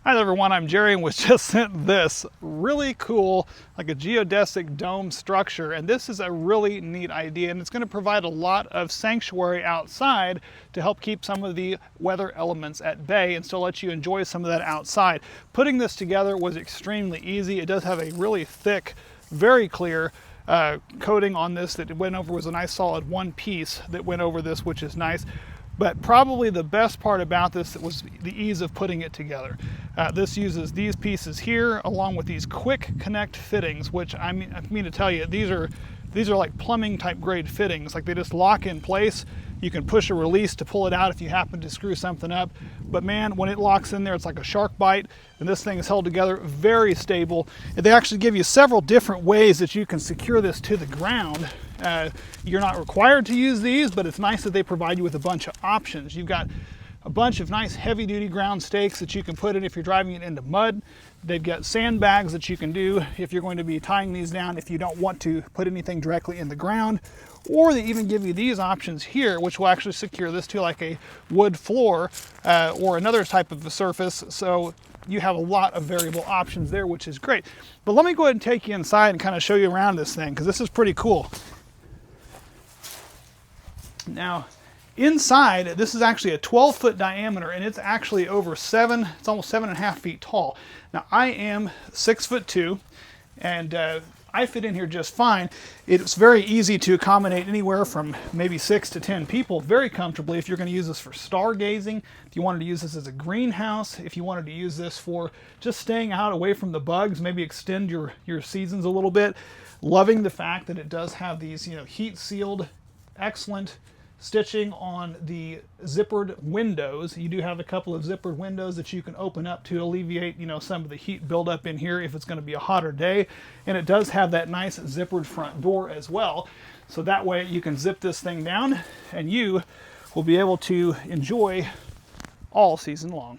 Hi there everyone, I'm Jerry and was just sent this really cool, like a geodesic dome structure, and this is a really neat idea, and it's going to provide a lot of sanctuary outside to help keep some of the weather elements at bay and still let you enjoy some of that outside. Putting this together was extremely easy. It does have a really thick, very clear coating on this that it went over. Was a nice solid one piece that went over this, which is nice. But probably the best part about this was the ease of putting it together. This uses these pieces here along with these quick connect fittings, which I mean to tell you, these are like plumbing type grade fittings. Like they just lock in place. You can push a release to pull it out if you happen to screw something up. But man, when it locks in there, it's like a shark bite, and this thing is held together very stable. And they actually give you several different ways that you can secure this to the ground. You're not required to use these, but it's nice that they provide you with a bunch of options. You've got a bunch of nice heavy-duty ground stakes that you can put in if you're driving it into mud. They've got sandbags that you can do if you're going to be tying these down if you don't want to put anything directly in the ground. Or they even give you these options here, which will actually secure this to like a wood floor or another type of a surface. So you have a lot of variable options there, which is great. But let me go ahead and take you inside and kind of show you around this thing, because this is pretty cool. Now, inside, this is actually a 12-foot diameter, and it's actually over it's almost 7.5 feet tall. Now, I am 6'2", and I fit in here just fine. It's very easy to accommodate anywhere from maybe 6 to 10 people very comfortably if you're going to use this for stargazing, if you wanted to use this as a greenhouse, if you wanted to use this for just staying out away from the bugs, maybe extend your seasons a little bit. Loving the fact that it does have these, heat-sealed, excellent stitching on the zippered windows. You do have a couple of zippered windows that you can open up to alleviate, some of the heat buildup in here if it's going to be a hotter day. And it does have that nice zippered front door as well. So that way you can zip this thing down and you will be able to enjoy all season long.